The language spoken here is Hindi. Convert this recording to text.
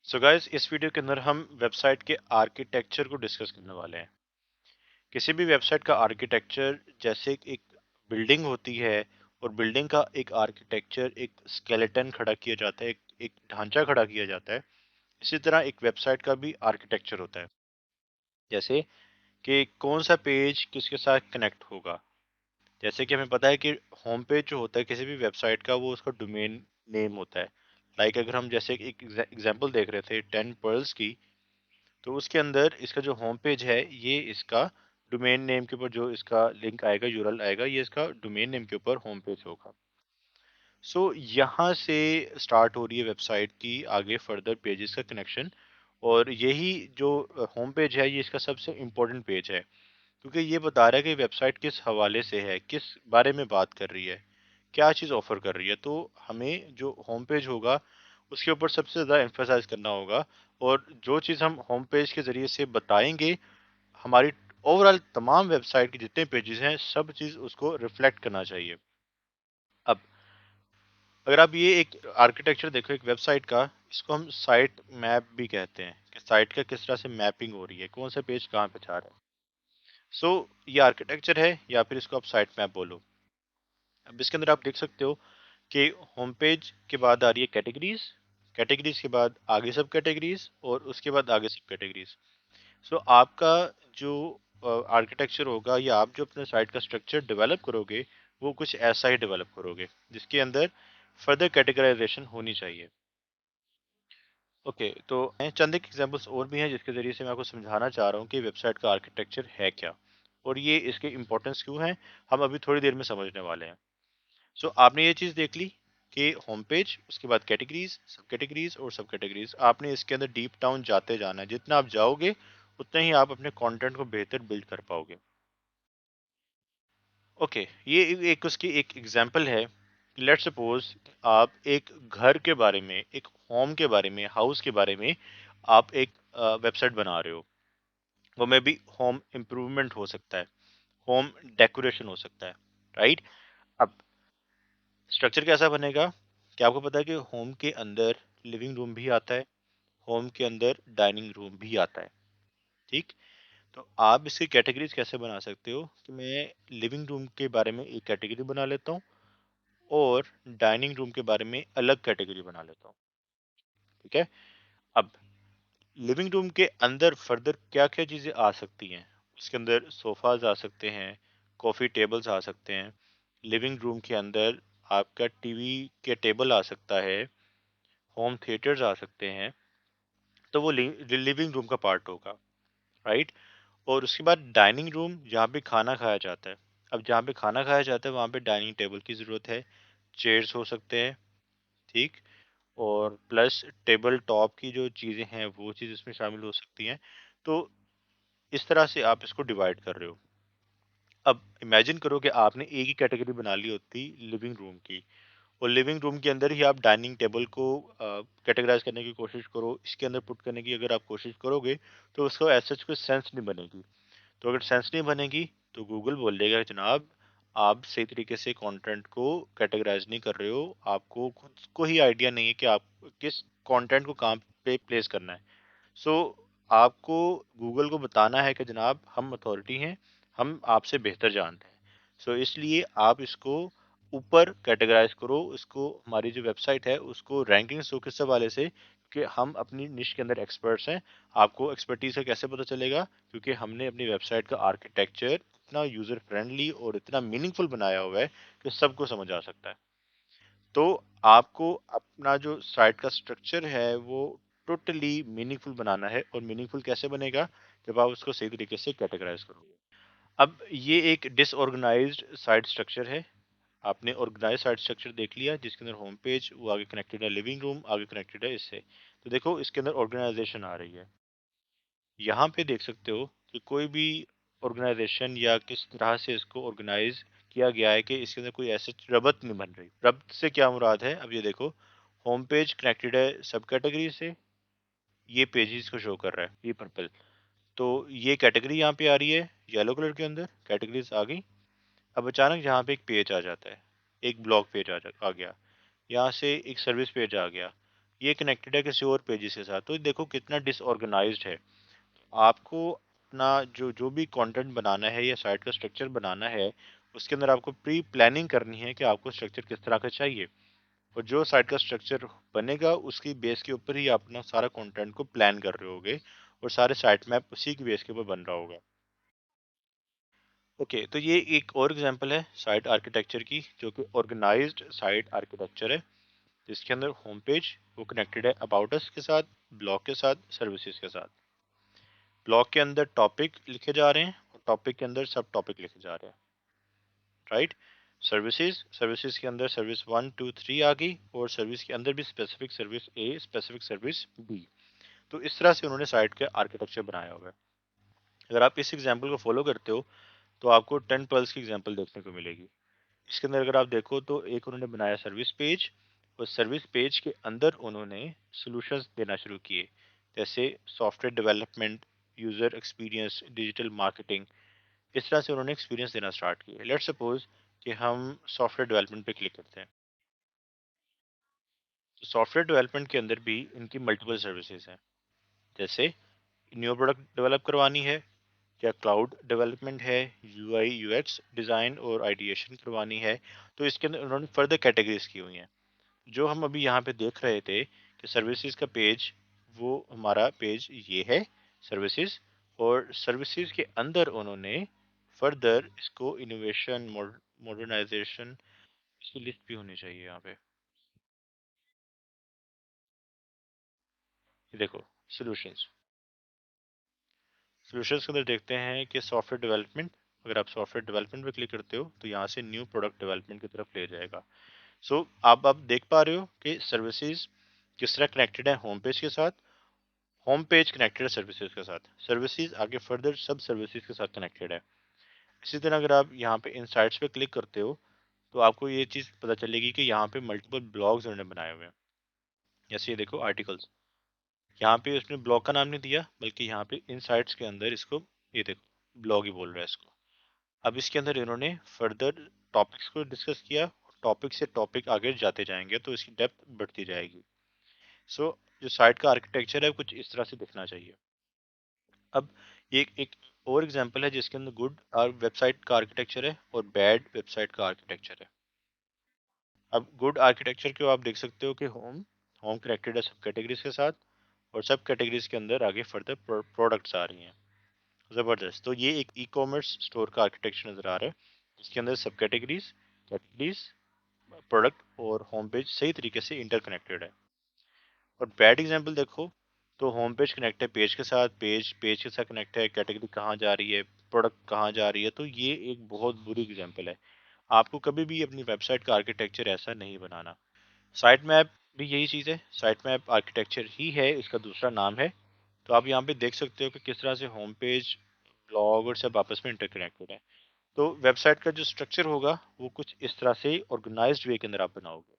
सो गाइस, इस वीडियो के अंदर हम वेबसाइट के आर्किटेक्चर को डिस्कस करने वाले हैं। किसी भी वेबसाइट का आर्किटेक्चर जैसे एक बिल्डिंग होती है और बिल्डिंग का एक आर्किटेक्चर, एक स्केलेटन खड़ा किया जाता है, एक ढांचा खड़ा किया जाता है। इसी तरह एक वेबसाइट का भी आर्किटेक्चर होता है। जैसे कि कौन सा पेज किसके साथ कनेक्ट होगा। जैसे कि हमें पता है कि होम पेज जो होता है किसी भी वेबसाइट का, वो उसका डोमेन नेम होता है। अगर हम जैसे एक एग्जांपल देख रहे थे 10 पर्ल्स की, तो उसके अंदर इसका जो होम पेज है, ये इसका डोमेन नेम के ऊपर जो इसका लिंक आएगा, यूआरएल आएगा, ये इसका डोमेन नेम के ऊपर होम पेज होगा। सो यहाँ से स्टार्ट हो रही है वेबसाइट की आगे फर्दर पेजेस का कनेक्शन। और यही जो होम पेज है, ये इसका सबसे इम्पोर्टेंट पेज है, क्योंकि ये बता रहा है कि वेबसाइट किस हवाले से है, किस बारे में बात कर रही है, क्या चीज़ ऑफर कर रही है। तो हमें जो होम पेज होगा उसके ऊपर सबसे ज़्यादा एम्फेसाइज करना होगा। और जो चीज़ हम होम पेज के ज़रिए से बताएंगे, हमारी ओवरऑल तमाम वेबसाइट के जितने पेजेस हैं, सब चीज़ उसको रिफ्लेक्ट करना चाहिए। अब अगर आप ये एक आर्किटेक्चर देखो एक वेबसाइट का, इसको हम साइट मैप भी कहते हैं कि साइट का किस तरह से मैपिंग हो रही है, कौन सा पेज कहाँ पे जा रहा है। सो ये आर्किटेक्चर है, या फिर इसको आप साइट मैप बोलो। अब इसके अंदर आप देख सकते हो कि होम पेज के बाद आ रही है कैटेगरीज, कैटेगरीज के बाद आगे सब कैटेगरीज, और उसके बाद आगे सब कैटेगरीज। सो आपका जो आर्किटेक्चर होगा, या आप जो अपने साइट का स्ट्रक्चर डेवलप करोगे, वो कुछ ऐसा ही डेवलप करोगे जिसके अंदर फर्दर कैटेगराइजेशन होनी चाहिए। ओके, तो चंद एक एग्जांपल्स और भी हैं जिसके जरिए से मैं आपको समझाना चाह रहा हूँ कि वेबसाइट का आर्किटेक्चर है क्या, और ये इसके इम्पोर्टेंस क्यों है, हम अभी थोड़ी देर में समझने वाले हैं। सो आपने ये चीज़ देख ली कि होम पेज, उसके बाद कैटेगरीज, सब कैटेगरीज और सब कैटेगरीज। आपने इसके अंदर डीप डाउन जाते जाना है, जितना आप जाओगे उतना ही आप अपने कंटेंट को बेहतर बिल्ड कर पाओगे। ओके, ये एक उसकी एक एग्जांपल है कि लेट्स सपोज आप एक घर के बारे में, एक होम के बारे में, हाउस के बारे में आप एक वेबसाइट बना रहे हो। वो में भी होम इम्प्रूवमेंट हो सकता है, होम डेकोरेशन हो सकता है, राइट। अब स्ट्रक्चर कैसा बनेगा, क्या आपको पता है कि होम के अंदर लिविंग रूम भी आता है, होम के अंदर डाइनिंग रूम भी आता है, ठीक। तो आप इसकी कैटेगरीज कैसे बना सकते हो कि मैं लिविंग रूम के बारे में एक कैटेगरी बना लेता हूँ और डाइनिंग रूम के बारे में अलग कैटेगरी बना लेता हूँ, ठीक है। अब लिविंग रूम के अंदर फर्दर क्या क्या चीज़ें आ सकती हैं, उसके अंदर सोफाज आ सकते हैं, कॉफ़ी टेबल्स आ सकते हैं। लिविंग रूम के अंदर आपका टीवी के टेबल आ सकता है, होम थिएटर्स आ सकते हैं। तो वो लिविंग रूम का पार्ट होगा, राइट। और उसके बाद डाइनिंग रूम, जहाँ पे खाना खाया जाता है। अब जहाँ पे खाना खाया जाता है वहाँ पे डाइनिंग टेबल की ज़रूरत है, चेयर्स हो सकते हैं, ठीक। और प्लस टेबल टॉप की जो चीज़ें हैं वो चीज़ इसमें शामिल हो सकती हैं। तो इस तरह से आप इसको डिवाइड कर रहे हो। अब इमेजिन करो कि आपने एक ही कैटेगरी बना ली होती लिविंग रूम की, और लिविंग रूम के अंदर ही आप डाइनिंग टेबल को कैटेगराइज करने की कोशिश करो, इसके अंदर पुट करने की अगर आप कोशिश करोगे, तो उसको ऐसा कोई सेंस नहीं बनेगी। तो अगर सेंस नहीं बनेगी, तो गूगल बोल देगा जनाब, आप सही तरीके से कंटेंट को कैटेगराइज नहीं कर रहे हो, आपको खुद को ही आइडिया नहीं है कि आप किस कंटेंट को कहाँ पे प्लेस करना है। सो आपको गूगल को बताना है कि जनाब, हम अथॉरिटी हैं, हम आपसे बेहतर जानते हैं। सो इसलिए आप इसको ऊपर कैटेगराइज करो, इसको हमारी जो वेबसाइट है उसको रैंकिंग सो किस हवाले से कि हम अपनी निश के अंदर एक्सपर्ट्स हैं। आपको एक्सपर्टीज का कैसे पता चलेगा, क्योंकि हमने अपनी वेबसाइट का आर्किटेक्चर इतना यूजर फ्रेंडली और इतना मीनिंगफुल बनाया हुआ है कि सबको समझ आ सकता है। तो आपको अपना जो साइट का स्ट्रक्चर है वो टोटली मीनिंगफुल बनाना है, और मीनिंगफुल कैसे बनेगा, जब आप उसको सही तरीके से कैटेगराइज करोगे। अब ये एक डिसऑर्गेनाइज्ड साइट स्ट्रक्चर है। आपने ऑर्गेनाइज साइट स्ट्रक्चर देख लिया, जिसके अंदर होम पेज, वो आगे कनेक्टेड है लिविंग रूम, आगे कनेक्टेड है इससे। तो देखो इसके अंदर ऑर्गेनाइजेशन आ रही है। यहाँ पे देख सकते हो कि कोई भी ऑर्गेनाइजेशन या किस तरह से इसको ऑर्गेनाइज किया गया है कि इसके अंदर कोई ऐसे रबत नहीं बन रही। रबत से क्या मुराद है, अब ये देखो, होम पेज कनेक्टेड है सब कैटेगरी से, ये पेजेस को शो कर रहा है ये पर्पल। तो ये कैटेगरी यहाँ पे आ रही है येलो कलर के अंदर, कैटेगरीज आ गई। अब अचानक यहाँ पे एक पेज आ जाता है, एक ब्लॉग पेज आ गया, यहाँ से एक सर्विस पेज आ गया, ये कनेक्टेड है किसी और पेजेस के साथ। तो देखो कितना डिसऑर्गेनाइज्ड है। आपको अपना जो जो भी कंटेंट बनाना है या साइट का स्ट्रक्चर बनाना है, उसके अंदर आपको प्री प्लानिंग करनी है कि आपको स्ट्रक्चर किस तरह का चाहिए, और जो साइट का स्ट्रक्चर बनेगा उसकी बेस के ऊपर ही आप अपना सारा कंटेंट को प्लान कर रहे होगे, और सारे साइट मैप उसी की बेस के ऊपर बन रहा होगा। ओके, तो ये एक और एग्जांपल है साइट आर्किटेक्चर की, जो कि ऑर्गेनाइज्ड साइट आर्किटेक्चर है, जिसके अंदर होम पेज वो कनेक्टेड है अबाउट अस के साथ, ब्लॉग के साथ, सर्विसेज के साथ। ब्लॉग के अंदर टॉपिक लिखे जा रहे हैं और टॉपिक के अंदर सब टॉपिक लिखे जा रहे हैं, राइट। सर्विसेज, सर्विसेज के अंदर सर्विस 1 2 3 आ गई, और सर्विस के अंदर भी स्पेसिफिक सर्विस ए, स्पेसिफिक सर्विस बी। तो इस तरह से उन्होंने साइट का आर्किटेक्चर बनाया हुआ है। अगर आप इस एग्जाम्पल को फॉलो करते हो तो आपको 10 पल्स की एग्जाम्पल देखने को मिलेगी। इसके अंदर अगर आप देखो तो एक उन्होंने बनाया सर्विस पेज, और सर्विस पेज के अंदर उन्होंने सॉल्यूशंस देना शुरू किए, जैसे software development, user experience, digital marketing. इस तरह से उन्होंने एक्सपीरियंस देना स्टार्ट किए। लेट्स सपोज कि हम सॉफ्टवेयर डेवलपमेंट पे क्लिक करते हैं। तो सॉफ्टवेयर डेवलपमेंट के अंदर भी इनकी मल्टीपल सर्विसेज हैं, जैसे न्यू प्रोडक्ट डेवलप करवानी है, या क्लाउड डेवलपमेंट है, यूआई यूएक्स डिज़ाइन और आइडिएशन करवानी है। तो इसके अंदर उन्होंने फर्दर कैटेगरीज की हुई हैं। जो हम अभी यहाँ पे देख रहे थे कि सर्विसेज का पेज, वो हमारा पेज ये है सर्विसेज, और सर्विसेज के अंदर उन्होंने फर्दर इसको इनोवेशन, मॉडर्नाइजेशन, इसकी लिस्ट भी होनी चाहिए यहाँ पे। ये देखो सॉल्यूशंस, सॉल्यूशंस के अंदर देखते हैं कि सॉफ्टवेयर डेवलपमेंट। अगर आप सॉफ्टवेयर डेवलपमेंट पे क्लिक करते हो तो यहाँ से न्यू प्रोडक्ट डेवलपमेंट की तरफ ले जाएगा। सो आप देख पा रहे हो कि सर्विसेज किस तरह कनेक्टेड है होम पेज के साथ, होम पेज कनेक्टेड है सर्विसेज के साथ, सर्विसेज आगे फर्दर सब सर्विसेज के साथ कनेक्टेड है। इसी तरह अगर आप यहाँ पे इनसाइट्स पे क्लिक करते हो तो आपको ये चीज़ पता चलेगी कि यहाँ पे मल्टीपल ब्लॉग्स उन्होंने बनाए हुए हैं। जैसे ये देखो आर्टिकल्स, यहाँ पे उसने ब्लॉग का नाम नहीं दिया, बल्कि यहाँ पे इनसाइट्स के अंदर इसको, ये देखो ब्लॉग ही बोल रहा है इसको। अब इसके अंदर इन्होंने फर्दर टॉपिक्स को डिस्कस किया, टॉपिक से टॉपिक आगे जाते जाएंगे तो इसकी डेप्थ बढ़ती जाएगी। सो जो साइट का आर्किटेक्चर है कुछ इस तरह से दिखना चाहिए। अब ये एक और एग्जांपल है जिसके अंदर गुड वेबसाइट का आर्किटेक्चर है और बैड वेबसाइट का आर्किटेक्चर है। अब गुड आर्किटेक्चर को आप देख सकते हो कि होम, होम कनेक्टेड है सब कैटेगरीज के साथ, और सब कैटेगरीज के अंदर आगे फर्दर प्रोडक्ट्स आ रही हैं। जबरदस्त। तो ये एक ई कॉमर्स स्टोर का आर्किटेक्चर नजर आ रहा है, जिसके अंदर सब कैटेगरीज, कैटेगरीज, प्रोडक्ट और होम पेज सही तरीके से इंटरकनेक्टेड है। और बैड एग्जांपल देखो तो होम पेज कनेक्ट है पेज के साथ, पेज पेज के साथ कनेक्ट है, कैटेगरी कहाँ जा रही है, प्रोडक्ट कहाँ जा रही है। तो ये एक बहुत बुरी एग्जांपल है। आपको कभी भी अपनी वेबसाइट का आर्किटेक्चर ऐसा नहीं बनाना। साइट मैप भी यही चीज़ है, साइट मैप आर्किटेक्चर ही है, इसका दूसरा नाम है। तो आप यहाँ पे देख सकते हो कि किस तरह से होम पेज, ब्लॉग और सब आपस में इंटरकनेक्टेड है। तो वेबसाइट का जो स्ट्रक्चर होगा वो कुछ इस तरह से ऑर्गेनाइज्ड वे के अंदर आप बनाओगे।